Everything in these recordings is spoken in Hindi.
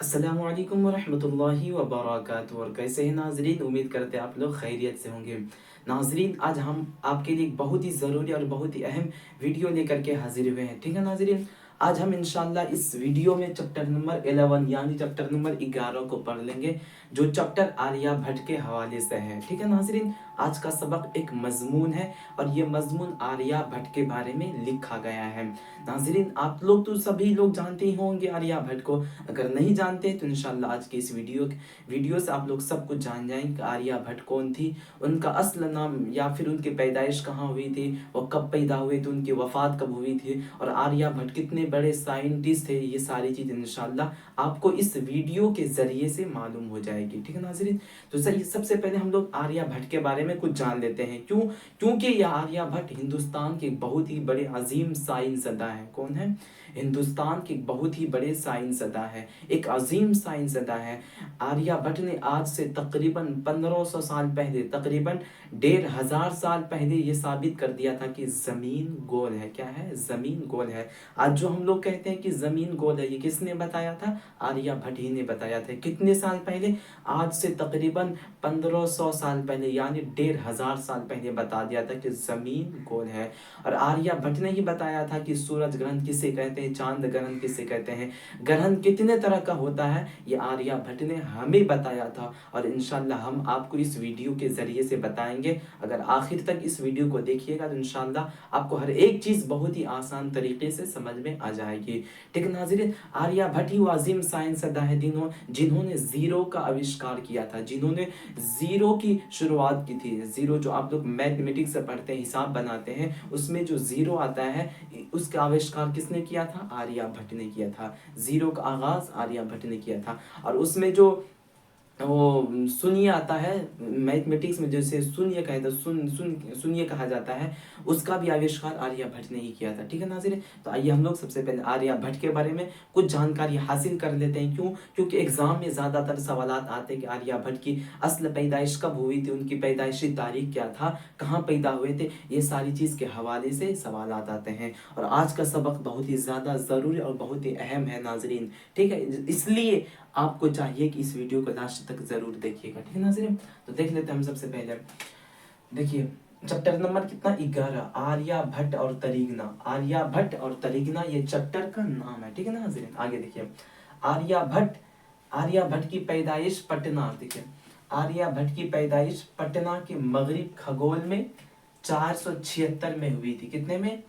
अस्सलामुअलैकुम वरहमतुल्लाहि वबरकातुहू। और कैसे हैं नाजरीन, उम्मीद करते हैं आप लोग खैरियत से होंगे। नाजरीन, आज हम आपके लिए एक बहुत ही ज़रूरी और बहुत ही अहम वीडियो लेकर के हाजिर हुए हैं। ठीक है नाजरीन, आज हम इंशाल्लाह इस वीडियो में चैप्टर नंबर 11 यानी चैप्टर नंबर 11 को पढ़ लेंगे, जो चैप्टर आर्यभट्ट के हवाले से है। ठीक है नाजरीन, आज का सबक एक मजमून है और ये मजमून आर्यभट्ट के बारे में लिखा गया है। नाजरीन, आप लोग तो सभी लोग जानते ही होंगे आर्यभट्ट को। अगर नहीं जानते तो इंशाल्लाह आज के इस वीडियो से आप लोग सब कुछ जान जाएंगे कि आर्यभट्ट कौन थी, उनका असल नाम या फिर उनकी पैदाइश कहाँ हुई थी, वो कब पैदा हुए थे, उनकी वफात कब हुई थी और आर्यभट्ट कितने बड़े साइंटिस्ट थे। ये सारी चीज़ इंशाल्लाह आपको इस वीडियो के ज़रिए से मालूम हो जाएगी। ठीक है नाज़रीन, तो सर सबसे पहले हम लोग आर्यभट्ट के बारे में कुछ जान लेते हैं। क्योंकि यह आर्यभट्ट हिंदुस्तान के बहुत ही बड़े अजीम साइंसदा है। कौन है? हिंदुस्तान के बहुत ही बड़े साइंसदा है, एक अजीम साइंसदा है। आर्यभट्ट ने आज से तकरीबन 1500 साल पहले, तकरीबन 1500 साल पहले ये साबित कर दिया था कि ज़मीन गोल है। क्या है? ज़मीन गोल है। आज जो हम लोग कहते हैं कि ज़मीन गोल है, ये किसने बताया था? आर्यभट्ट ही ने बताया था। कितने साल पहले? आज से तकरीबन 1500 साल पहले, यानी 1500 साल पहले बता दिया था कि ज़मीन गोल है। और आर्यभट्ट ने ही बताया था कि सूरज ग्रहण किसे कहते हैं, चांद ग्रहण किसे कहते हैं, ग्रहण कितने तरह का होता है, ये आर्यभट्ट ने हमें बताया था। और इंशाल्लाह हम आपको इस वीडियो के ज़रिए से बताएंगे। अगर आखिर तक इस वीडियो को देखिएगा तो इंशाल्लाह आपको हर एक चीज़ बहुत ही आसान तरीके से समझ में आ जाएगी। ठीक है नाज़रीन, आर्यभट्ट ही वो अजीम साइंसदा है जिन्होंने ज़ीरो का आविष्कार किया था, जिन्होंने ज़ीरो की शुरुआत की थी। ज़ीरो जो आप लोग मैथमेटिक्स से पढ़ते हैं, हिसाब बनाते हैं, उसमें जो ज़ीरो आता है उसका आविष्कार किसने किया था? आर्यभट्ट ने किया था। ज़ीरो का आगाज़ आर्यभट्ट ने किया था। और उसमें जो वो शून्य आता है मैथमेटिक्स में, जैसे शून्य कहता शून्य कहा जाता है, उसका भी आविष्कार आर्यभट्ट ने ही किया था। ठीक है नाज़रीन, तो आइए हम लोग सबसे पहले आर्यभट्ट के बारे में कुछ जानकारी हासिल कर लेते हैं। क्योंकि एग्जाम में ज़्यादातर सवालात आते हैं कि आर्यभट्ट की असल पैदाइश कब हुई थी, उनकी पैदाइशी तारीख क्या था, कहाँ पैदा हुए थे, ये सारी चीज़ के हवाले से सवालात आते हैं। और आज का सबक बहुत ही ज़्यादा ज़रूरी और बहुत ही अहम है नाज़रीन। ठीक है, इसलिए आपको चाहिए कि इस वीडियो को लास्ट तक जरूर देखिएगा। ठीक है नाज़रीन, तो देख लेते हैं हम सबसे पहले। देखिए चैप्टर नंबर कितना? 11, आर्यभट्ट और तरीगना। आर्यभट्ट और तरीगना ये चैप्टर का नाम है। ठीक है नाज़रीन, आगे देखिए। आर्यभट्ट की पैदाइश पटना। देखिए आर्यभट्ट की पैदाइश पटना के मगरिब खगोल में 476 में हुई थी। कितने में?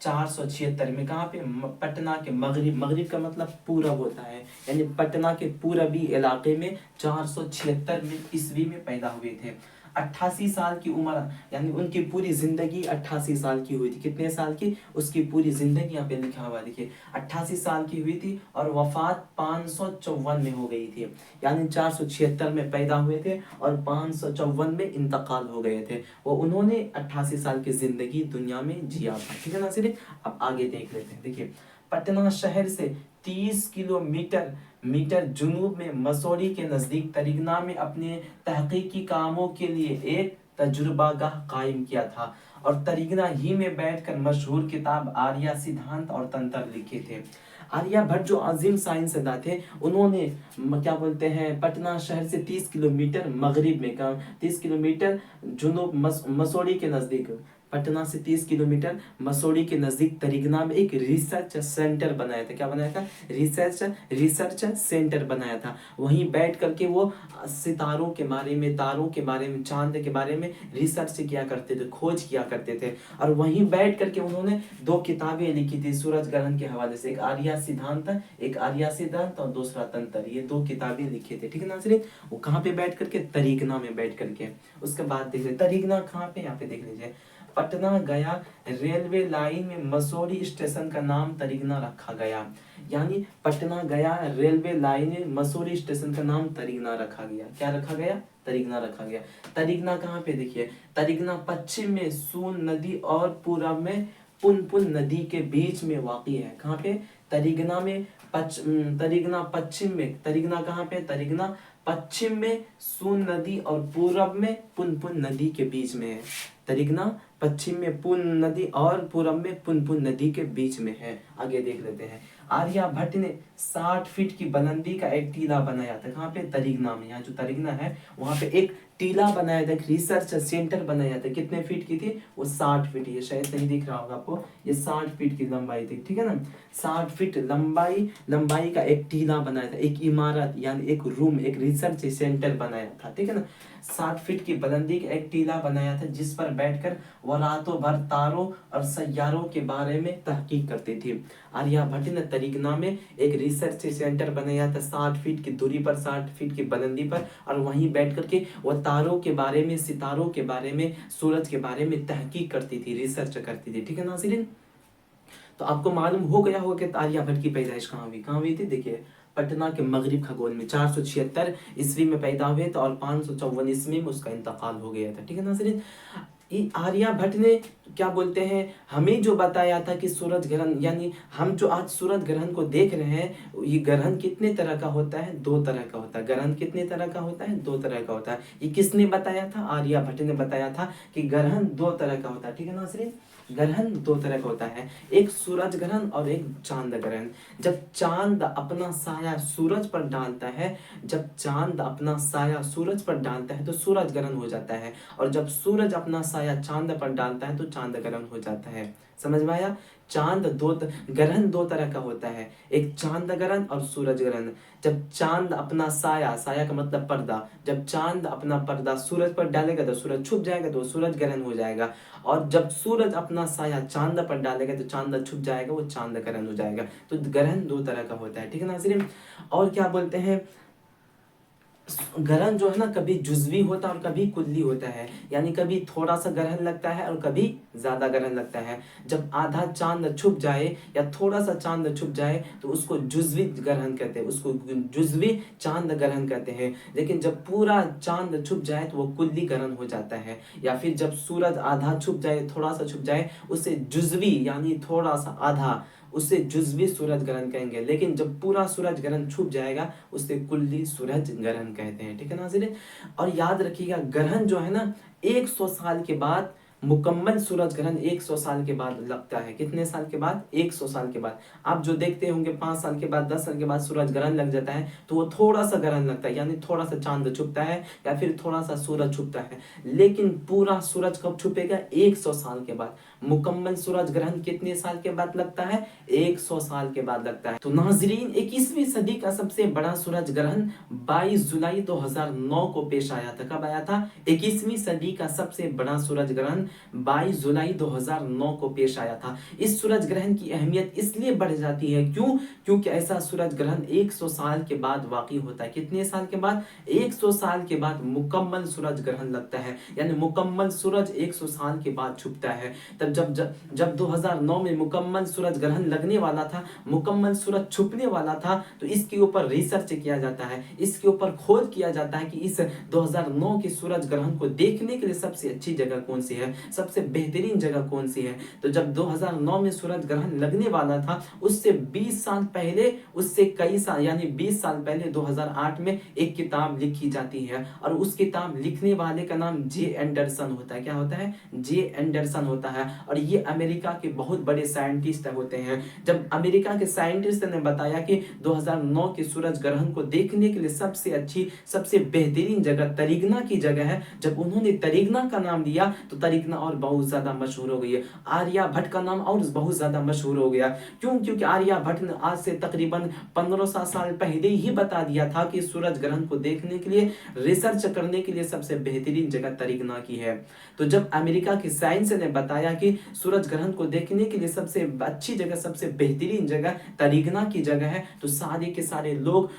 476 में। कहाँ पे? पटना के मगरिब। मगरिब का मतलब पूरब होता है, यानी पटना के पूरबी इलाके में 476 में ईस्वी में पैदा हुए थे। 88 साल की उम्र, यानी उनकी पूरी जिंदगी 88 साल की हुई थी। कितने साल की? उसकी पूरी जिंदगी यहाँ पे लिखा हुआ देखिए, 88 साल की हुई थी और वफात 554 में हो गई थी। यानी 476 में पैदा हुए थे और 554 में इंतकाल हो गए थे। वो उन्होंने 88 साल की जिंदगी दुनिया में जिया था। ठीक है ना सिर्फ, अब आगे देख लेते हैं। देखिए पटना शहर से 30 किलोमीटर जुनूब में मसूरी के नज़दीक तरीगना में अपने तहकीकी कामों के लिए एक तजुर्बागाह कायम किया था और तरीगना ही में बैठकर मशहूर किताब आर्य सिद्धांत और तंत्र लिखे थे। आर्यभट्ट जो अजीम साइंसदा थे, उन्होंने क्या बोलते हैं, पटना शहर से 30 किलोमीटर मगरिब में, 30 किलोमीटर जुनूब मसूरी के नज़दीक, पटना से 30 किलोमीटर मसूरी के नज़दीक तरीगना में एक रिसर्च सेंटर बनाया था। क्या बनाया था? रिसर्च सेंटर बनाया था। वहीं बैठ करके वो सितारों के बारे में, तारों के बारे में, चांद के बारे में रिसर्च किया करते थे, खोज किया करते थे। और वहीं बैठ करके उन्होंने 2 किताबें लिखी थी सूरज ग्रहण के हवाले से, एक आर्य सिद्धांत और दूसरा तंत्र। ये 2 किताबें लिखे थे। ठीक है नाज़रीन, वो कहाँ पे बैठ करके? तरीगना में बैठ करके। उसके बाद देख लीजिए तरीगना कहाँ पे, यहाँ पे देख लीजिए, पटना गया रेलवे लाइन में मसूरी स्टेशन का नाम तरीगना रखा गया। यानी पटना गया रेलवे लाइन में मसूरी स्टेशन का नाम तरीगना रखा गया। क्या रखा गया? तरीगना रखा गया। तरीगना कहाँ पे? देखिए तरीगना पश्चिम में सून नदी और पूरब में पुनपुन नदी के बीच में वाक़ई है। कहाँ पे? तरीगना में तरीगना पश्चिम में, तरीगना कहाँ पे? तरीगना पश्चिम में सून नदी और पूरब में पुनपुन नदी के बीच में है। तरीगना पश्चिम में पुन नदी और पूरब में पुनपुन नदी के बीच में है। आगे देख लेते हैं। आर्यभट्ट ने 60 फीट की बुलंदी का एक टीला बनाया था। कहाँ पे? तरिगना में। यहाँ जो तरिगना है वहां पे एक टीला बनाया था, एक रिसर्च सेंटर बनाया था। कितने फीट की थी वो? 60 फीट। ये शायद नहीं दिख रहा होगा आपको, ये 60 फीट की लंबाई थी, ठीक है ना। 60 फीट लंबाई का एक टीला बनाया था, एक इमारत यानी एक रूम, एक रिसर्च सेंटर बनाया था, ठीक है ना। 60 फीट की बुलंदी का एक टीला बनाया था जिस पर बैठकर वह रातों भर तारों और सैयारों के बारे में तहकीक करती थी। आर्यभट्ट ने तरिगना में एक रिसर्च सेंटर बनाया था 60 फीट की दूरी पर, 60 फीट की बुलंदी पर, और वहीं बैठ करके वह तारों के बारे में, सितारों के बारे में, सूरज के बारे में तहकीक करती थी, रिसर्च करती थी, ठीक है नाज़रीन। तो आपको मालूम हो गया होगा कि आर्यभट्ट की पैदाइश कहाँ हुई थी। देखिए पटना के मगरिब खगोल में 476 ईस्वी में पैदा हुए थे और 554 ईस्वी में उसका इंतकाल हो गया था, ठीक है नाज़रीन। आर्यभट्ट ने क्या बोलते हैं हमें जो बताया था कि सूरज ग्रहण, यानी हम जो आज सूरज ग्रहण को देख रहे हैं, ये ग्रहण कितने तरह का होता है? 2 तरह का होता है। ग्रहण कितने तरह का होता है? 2 तरह का होता है। ये किसने बताया था? आर्यभट्ट ने बताया था कि ग्रहण 2 तरह का होता है, ठीक है नाज़रीन। ग्रहण 2 तरह का होता है, एक सूरज ग्रहण और एक चांद ग्रहण। जब चांद अपना साया सूरज पर डालता है, जब चांद अपना साया सूरज पर डालता है तो सूरज ग्रहण हो जाता है, और जब सूरज अपना साया चांद पर डालता है तो चांद ग्रहण हो जाता है। समझ में आया? ग्रहण 2 तरह का होता है, एक चांद ग्रहण और सूरज ग्रहण। जब चांद अपना साया, साया का मतलब पर्दा, जब चांद अपना पर्दा सूरज पर डालेगा तो सूरज छुप जाएगा तो सूरज ग्रहण हो जाएगा, और जब सूरज अपना साया चांद पर डालेगा तो चांद छुप जाएगा, वो चांद ग्रहण हो जाएगा। तो ग्रहण 2 तरह का होता है, ठीक है नाज़रीन। और क्या बोलते हैं, ग्रहण जो है ना कभी जुज़वी होता है और कभी कुल्ली होता है, यानी कभी थोड़ा सा ग्रहण लगता है और कभी ज्यादा ग्रहण लगता है। जब आधा चांद छुप जाए या थोड़ा सा चांद छुप जाए तो उसको जुज़वी ग्रहण कहते हैं, उसको जुज़वी चांद ग्रहण कहते हैं। लेकिन जब पूरा चांद छुप जाए तो वो कुल्ली ग्रहण हो जाता है, या फिर जब सूरज आधा छुप जाए, थोड़ा सा छुप जाए, उसे जुज़वी यानी थोड़ा सा आधा, उसे जुज़वी सूरज ग्रहण कहेंगे। लेकिन जब पूरा सूरज ग्रहण छुप जाएगा उसे कुल्ली सूरज ग्रहण कहते हैं, ठीक है नाज़रीन। और याद रखिएगा ग्रहण जो है ना 100 साल के बाद, मुकम्मल सूरज ग्रहण 100 साल के बाद लगता है। कितने साल के बाद? 100 साल के बाद। आप जो देखते होंगे 5 साल के बाद, 10 साल के बाद सूरज ग्रहण लग जाता है, तो वो थोड़ा सा ग्रहण लगता है, यानी थोड़ा सा चांद छुपता है या फिर थोड़ा सा सूरज छुपता है। लेकिन पूरा सूरज कब छुपेगा? 100 साल के बाद। मुकम्मल सूरज ग्रहण कितने साल के बाद लगता है? 100 साल के बाद लगता है। तो नाजरीन 21वीं सदी का सबसे बड़ा सूरज ग्रहण 22 जुलाई 2009 को पेश आया था। कब आया था? 21वीं सदी का सबसे बड़ा सूरज ग्रहण 22 जुलाई 2009 को पेश आया था। इस सूरज ग्रहण की अहमियत इसलिए बढ़ जाती है, क्यों? क्योंकि ऐसा सूरज ग्रहण 100 साल के बाद वाकई होता है। कितने साल के बाद? 100 साल के बाद मुकम्मल सूरज ग्रहण लगता है, यानी मुकम्मल सूरज 100 साल के बाद छुपता है। तब जब 2009 में मुकम्मल सूरज ग्रहण लगने वाला था, मुकम्मल सूरज छुपने वाला था, तो इसके ऊपर रिसर्च किया जाता है, इसके ऊपर खोज किया जाता है कि इस 2009 के सूरज ग्रहण को देखने के लिए सबसे अच्छी जगह कौन सी है, सबसे बेहतरीन जगह कौन सी है। तो जब 2009 में सूरज ग्रहण लगने वाला था, उससे 20 साल पहले, उससे कई साल यानी 20 साल पहले 2008 में एक किताब लिखी जाती है, और उस किताब लिखने वाले का नाम जे एंडरसन होता है। क्या होता है? जे एंडरसन होता है, और ये अमेरिका के बहुत बड़े साइंटिस्ट होते हैं। जब अमेरिका के साइंटिस्ट ने बताया कि 2009 के सूरज ग्रहण को देखने के लिए सबसे अच्छी, सबसे बेहतरीन जगह तरिगना की जगह है, जब उन्होंने तरिगना का नाम दिया तो तरिगना और बहुत ज्यादा मशहूर हो गई है। आर्यभट्ट का नाम और बहुत ज्यादा मशहूर हो गया। क्यों? क्योंकि आर्यभट्ट ने आज से तकरीबन 1500 साल पहले ही बता दिया था कि सूरज ग्रहण को देखने के लिए, रिसर्च करने के लिए सबसे बेहतरीन जगह तरिगना की है। तो जब अमेरिका की साइंस ने बताया कि सूरज ग्रहण को देखने के लिए सबसे अच्छी जगह, सबसे बेहतरीन जगह तरिगना की जगह है, तो सारे के सारे लोग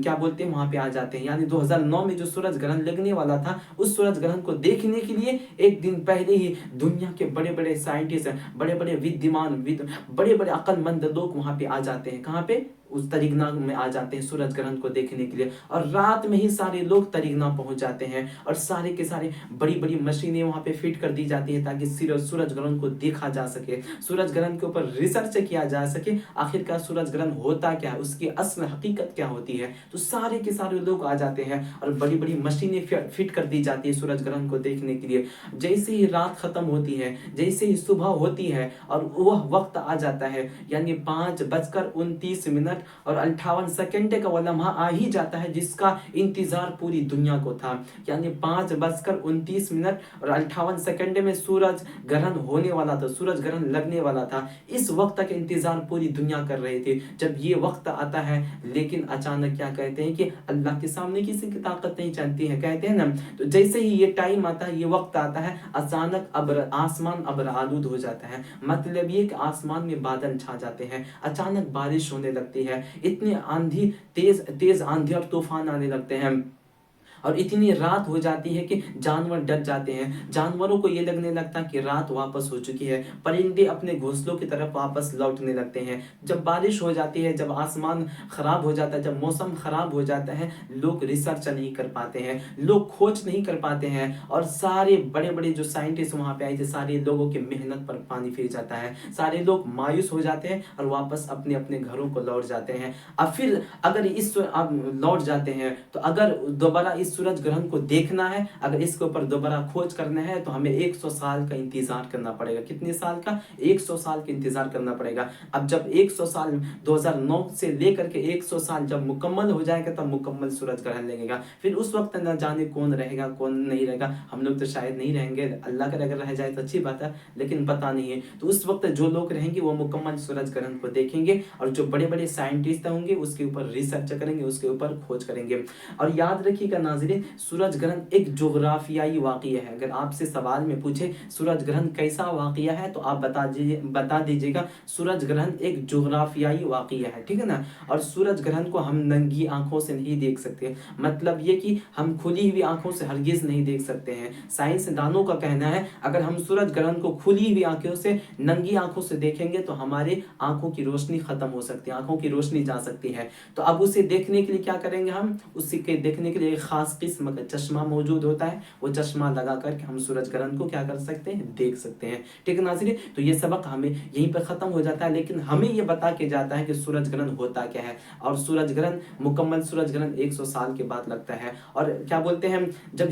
क्या बोलते हैं वहां पे आ जाते हैं। यानी 2009 में जो सूरज ग्रहण लगने वाला था, उस सूरज ग्रहण को देखने के लिए एक दिन पहले ही दुनिया के बड़े बड़े साइंटिस्ट, बड़े बड़े विद्वान, बड़े बड़े अक्लमंद लोग वहां पे आ जाते हैं। कहाँ पे? उस तरीगना में आ जाते हैं सूरज ग्रहण को देखने के लिए, और रात में ही सारे लोग तरीगना पहुंच जाते हैं, और सारे के सारे बड़ी बड़ी मशीनें वहां पे फिट कर दी जाती है ताकि सूरज ग्रहण को देखा जा सके, सूरज ग्रहण के ऊपर रिसर्च किया जा सके आखिरकार सूरज ग्रहण होता क्या है, उसकी असल हकीकत क्या होती है। तो सारे के सारे लोग आ जाते हैं और बड़ी बड़ी मशीनें फिट कर दी जाती है सूरज ग्रहण को देखने के लिए। जैसे ही रात खत्म होती है, जैसे ही सुबह होती है और वह वक्त आ जाता है, यानी 5:29 और 58 का वह लम्हा आ ही जाता है जिसका इंतजार पूरी दुनिया को था। यानी 5:29 और 58 में सूरज ग्रहण होने वाला था, सूरज ग्रहण लगने वाला था। इस वक्त तक इंतजार पूरी दुनिया कर रही थी। जब ये वक्त आता है, लेकिन अचानक क्या कहते हैं कि अल्लाह के सामने किसी की ताकत नहीं चलती है, कहते हैं ना। तो जैसे ही ये टाइम आता है, ये वक्त आता है, अचानक आसमान अब्र आलूद हो जाता है। मतलब ये कि आसमान में बादल छा जाते हैं, अचानक बारिश होने लगती है, इतनी आंधी, तेज तेज आंधी और तूफान आने लगते हैं, और इतनी रात हो जाती है कि जानवर डर जाते हैं। जानवरों को ये लगने लगता है कि रात वापस हो चुकी है, परिंदे अपने घोंसलों की तरफ वापस लौटने लगते हैं। जब बारिश हो जाती है, जब आसमान खराब हो जाता है, जब मौसम खराब हो जाता है, लोग रिसर्च नहीं कर पाते हैं, लोग खोज नहीं कर पाते हैं, और सारे बड़े बड़े जो साइंटिस्ट वहां पे आए थे, सारे लोगों की मेहनत पर पानी फिर जाता है, सारे लोग मायूस हो जाते हैं और वापस अपने अपने घरों को लौट जाते हैं। अब फिर अगर इस अब लौट जाते हैं, तो अगर दोबारा इस सूरज ग्रहण को देखना है, अगर इसके ऊपर दोबारा खोज करना है, तो हमें 100 साल का इंतजार करना पड़ेगा। कितने साल का? 100 साल का इंतजार करना पड़ेगा। अब जब 100 साल 2009 से लेकर के 100 साल जब मुकम्मल हो जाएगा, तब मुकम्मल सूरज ग्रहण लगेगा। फिर उस वक्त न जाने कौन रहेगा कौन नहीं रहेगा, हम लोग तो शायद नहीं रहेंगे, अल्लाह का अगर रह जाए तो अच्छी बात है, लेकिन पता नहीं है। तो उस वक्त जो लोग रहेंगे वो मुकम्मल सूरज ग्रहण को देखेंगे, और जो बड़े बड़े साइंटिस्ट होंगे उसके ऊपर रिसर्च करेंगे, उसके ऊपर खोज करेंगे। और याद रखिएगा नाज़रीन, सूरज ग्रहण एक जोग्राफियाई वाक़या है। अगर आपसे सवाल में पूछे सूरज ग्रहण कैसा वाक़या है, तो आप बता दीजिएगा सूरज ग्रहण एक जोग्राफियाई वाक़या है, ठीक है ना। और सूरज ग्रहण को हम नंगी आंखों से नहीं देख सकते, मतलब ये कि हम खुली हुई आंखों से हरगिज नहीं देख सकते हैं। साइंसदानों का कहना है अगर हम सूरज ग्रहण को खुली हुई आंखों से, नंगी आंखों से देखेंगे तो हमारे आंखों की रोशनी खत्म हो सकती है, आंखों की रोशनी जा सकती है। तो अब उसे देखने के लिए क्या करेंगे हम, उसी के देखने के लिए एक खास किस्म का चश्मा मौजूद होता है, वो चश्मा लगा करके हम सूरज ग्रहण को क्या कर सकते हैं, देख सकते हैं, ठीक है नाज़रीन। तो ये सबक हमें यहीं पर खत्म हो जाता है, लेकिन हमें ये बता के जाता है कि सूरज ग्रहण होता क्या है। और सूरज ग्रहण, मुकम्मल सूरज ग्रहण 100 साल के बाद लगता है। और क्या बोलते हैं, जब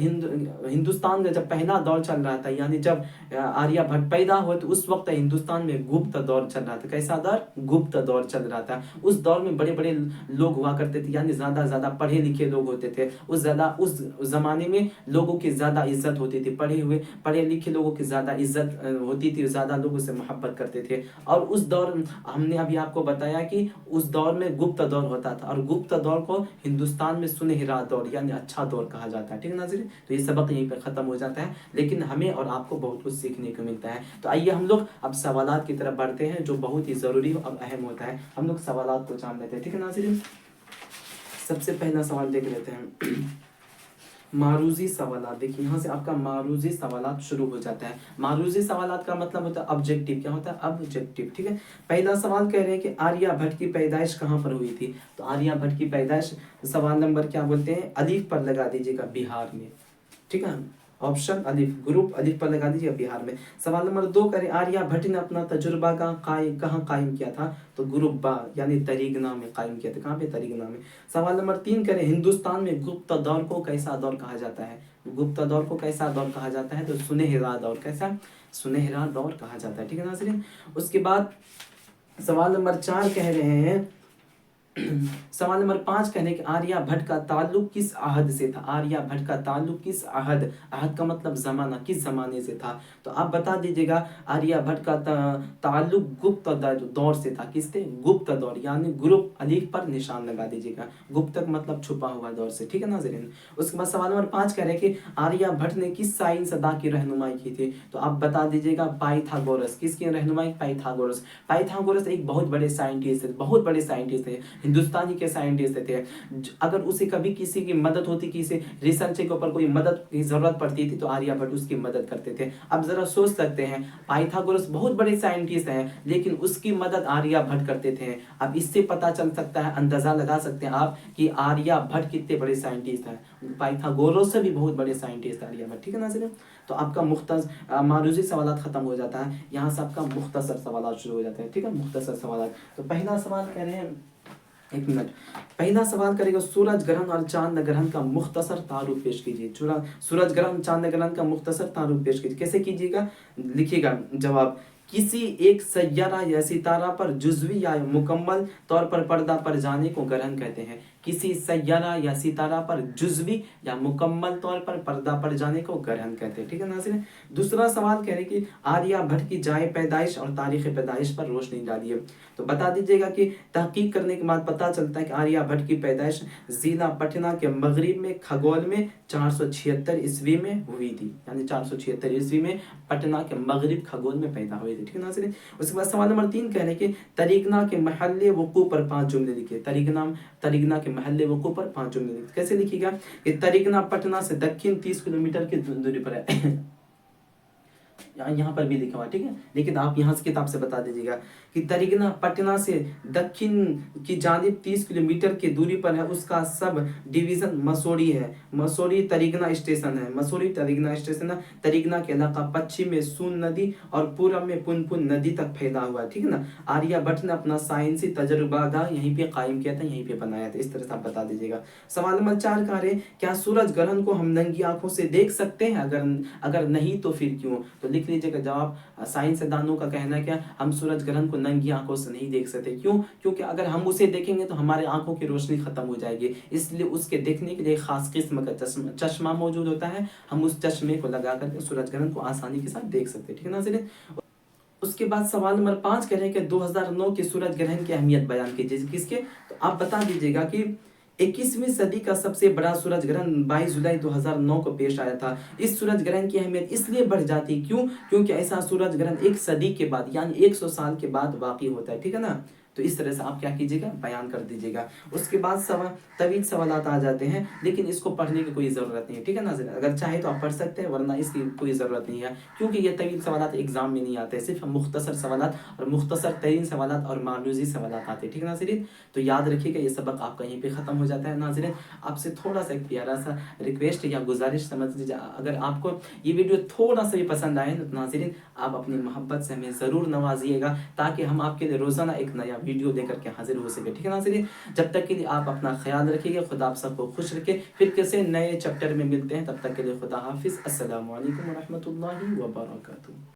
हिंदुस्तान में जब पहला दौर चल रहा था, यानी जब आर्यभट्ट पैदा हुए, तो उस वक्त हिंदुस्तान में गुप्त दौर चल रहा था। कैसा दौर? गुप्त दौर चल रहा था। उस दौर में बड़े बड़े लोग हुआ करते थे, यानी ज्यादा पढ़े लिखे लोग होते थे। उस जमाने में लोगों की ज्यादा इज्जत होती थी, पढ़े लिखे लोगों की ज्यादा इज्जत होती थी, ज्यादा लोग उससे मोहब्बत करते थे। और उस दौर, हमने अभी आपको बताया कि उस दौर में गुप्त दौर होता था, और गुप्त दौर को हिंदुस्तान में सुनहरा दौर यानी अच्छा दौर कहा जाता है, ठीक है नाज़रीन। तो ये सबक यहीं पर खत्म हो जाता है, लेकिन हमें और आपको बहुत कुछ सीखने को मिलता है। तो आइए हम लोग अब सवालात की तरफ बढ़ते हैं, जो बहुत ही जरूरी और अहम होता है। हम लोग सवालात को जान लेते हैं, ठीक है नाज़रीन। सबसे पहला सवाल देख लेते हैं। मारूजी सवालात। देखिए यहाँ से आपका मारूजी सवालात शुरू हो जाता है। मारूजी सवालात का मतलब होता है ऑब्जेक्टिव। क्या होता है? ऑब्जेक्टिव, ठीक है। पहला सवाल कह रहे हैं कि आर्यभट्ट की पैदाइश कहाँ पर हुई थी। तो आर्यभट्ट की पैदाइश, सवाल नंबर क्या बोलते हैं, अलीफ पर लगा दीजिएगा, बिहार में, ठीक है। ऑप्शन अलिफ, ग्रुप अलिफ पर लगा दीजिए, बिहार में। सवाल नंबर 2 करें, आर्यभट्ट ने अपना तजुर्बा कहाँ कायम किया था। तो ग्रुप बा यानी तरीगना में कायम किया था। कहाँ पे? तरीगना में। सवाल नंबर 3 करें, हिंदुस्तान में गुप्त दौर को कैसा दौर कहा जाता है। गुप्त दौर को कैसा दौर कहा जाता है। तो सुनहरा दौर। कैसा? सुनहरा दौर कहा जाता है, ठीक है नाज़रीन। उसके बाद सवाल नंबर 4 कह रहे हैं, सवाल नंबर 5 कहने कि आर्यभट्ट का ताल्लुक किस अहद से था। आर्यभट्ट का ताल्लुक किस अहद, अहद का मतलब जमाना, किस जमाने से था। तो आप बता दीजिएगा आर्यभट्ट का ताल्लुक गुप्त दौर से था। किससे? गुप्त दौर, यानी ग्रुप अलीफ पर निशान लगा दीजिएगा, गुप्त का मतलब छुपा हुआ दौर से, ठीक है नाज़रीन। उसके बाद सवाल नंबर 5 कह रहे कि आर्यभट्ट ने किस साइंसदान की रहनुमाई की थी। तो आप बता दीजिएगा पाइथागोरस। किसकी रहनुमाई? पाइथागोरस। पाइथागोरस एक बहुत बड़े साइंटिस्ट थे, बहुत बड़े साइंटिस्ट थे। हिंदुस्तानी के साइंटिस्ट थे। अगर उसे कभी किसी की मदद होती, किसी रिसर्च के ऊपर कोई मदद की जरूरत पड़ती थी तो आर्यभट्ट उसकी मदद करते थे। अब जरा सोच सकते हैं, पाइथागोरस बहुत बड़े साइंटिस्ट हैं लेकिन उसकी मदद आर्यभट्ट करते थे। अब इससे पता चल सकता है, अंदाजा लगा सकते हैं आप कि आर्यभट्ट कितने बड़े साइंटिस्ट हैं। पाइथागोरस से भी बहुत बड़े साइंटिस्ट आर्यभट्ट। ठीक है नाज़रीन, तो आपका मारूजी सवाल खत्म हो जाता है, यहाँ से आपका मुख्तसर सवाल शुरू हो जाते हैं। ठीक है, मुख्तसर सवाल। तो पहला सवाल कह रहे हैं, एक मिनट, पहला सवाल करेगा, सूरज ग्रहण और चांद ग्रहण का मुख्तसर तारुफ पेश कीजिए। सूरज ग्रहण चांद ग्रहण का मुख्तसर तारुफ पेश कीजिए। कैसे कीजिएगा, लिखिएगा जवाब। किसी एक सैयारा या सितारा पर जुज़वी या मुकम्मल तौर पर पर्दा पड़ जाने को ग्रहण कहते हैं। किसी सैयारा या सितारा पर जुज़वी या मुकम्मल तौर पर पर्दा पड़ जाने को ग्रहण कहते हैं। ठीक है नाज़रीन। दूसरा सवाल कह रहे कि आर्यभट्ट की जाए पैदाइश और तारीख पैदाइश पर रोशनी डालिए। तो बता दीजिएगा कि तहकीक करने के बाद पता चलता है कि आर्यभट्ट की पैदाइश जिला पटना के मगरिब में खगोल में 476 ईस्वी में हुई थी, यानी 476 ईस्वी में पटना के मगरिब खगोल में पैदा हुई थी। ठीक है नाज़रीन। उसके बाद सवाल नंबर 3 कह रहे कि तरीगना के महल्ले वकू पर 5 जुमले लिखिए। तरीगना के महल्ले वकू पर 5 जुमले लिखिए। कैसे लिखिएगा कि तरीगना पटना से दक्षिण 30 किलोमीटर की दूरी पर है। यहाँ पर भी लिखा हुआ, ठीक है, लेकिन आप यहाँ से किताब से बता दीजिएगा कि तरीगना पटना से दक्षिण की जानिब 30 किलोमीटर की दूरी पर है। उसका सब डिवीजन मसूरी है। मसूरी तरीगना स्टेशन है। मसूरी तरीगना स्टेशन है। तरीगना के इलाका पश्चिम में सून नदी और पूरब में पुनपुन नदी तक फैला हुआ है। ठीक है ना। आर्यभट्ट ने अपना साइंसी तजुर्बागाह यहीं पे कायम किया था, यहीं पे बनाया था। इस तरह से आप बता दीजिएगा। सवाल नंबर 4 कह रहे, क्या सूरज ग्रहण को हम नंगी आंखों से देख सकते हैं? अगर नहीं तो फिर क्यों? तो लिख लीजिएगा जवाब। साइंसदानों का कहना है क्या, हम सूरज ग्रहण को नंगी आंखों से नहीं देख सकते। क्यों? क्योंकि अगर हम उसे देखेंगे तो हमारे आंखों की रोशनी खत्म हो जाएगी, इसलिए उसके देखने के लिए खास किस्म का चश्मा मौजूद होता है। हम उस चश्मे को लगा करके सूरज ग्रहण को आसानी के साथ देख सकते हैं। ठीक है नाज़रीन। उसके बाद सवाल नंबर 5 कह रहे हैं कि 2009 के सूरज ग्रहण की अहमियत बयान कीजिए। किसके? तो आप बता दीजिएगा कि 21वीं सदी का सबसे बड़ा सूरज ग्रहण 22 जुलाई 2009 को पेश आया था। इस सूरज ग्रहण की अहमियत इसलिए बढ़ जाती, क्यों? क्योंकि ऐसा सूरज ग्रहण 1 सदी के बाद यानी 100 साल के बाद वाकई होता है। ठीक है ना। तो इस तरह से आप क्या कीजिएगा, बयान कर दीजिएगा। उसके बाद तवील सवाल आ जाते हैं, लेकिन इसको पढ़ने की कोई ज़रूरत नहीं है। ठीक है ना। अगर चाहे तो आप पढ़ सकते हैं, वरना इसकी कोई ज़रूरत नहीं है, क्योंकि ये तवील सवाल एग्जाम में नहीं आते। सिर्फ मुख्तसर सवाल और मुख्तसर तरीन सवाल और मारूजी सवाल आते हैं। ठीक है नाज़रीन। तो याद रखिएगा, ये सबक आपका यहीं पे ख़त्म हो जाता है। नाज़रीन, आपसे थोड़ा सा एक प्यारा सा रिक्वेस्ट या गुजारिश समझ लीजिए, अगर आपको ये वीडियो थोड़ा सा भी पसंद आए तो नाज़रीन आप अपनी मोहब्बत से हमें ज़रूर नवाजिएगा, ताकि हम आपके लिए रोज़ाना एक नया वीडियो लेकर के हाजिर हो सके। ठीक है नाज़रीन। जब तक के लिए आप अपना ख्याल रखिएगा, खुदा आप सबको खुश रखे। फिर किसी नए चैप्टर में मिलते हैं, तब तक के लिए खुदा हाफिज़। अस्सलामु अलैकुम व रहमतुल्लाहि व बरकातुहू।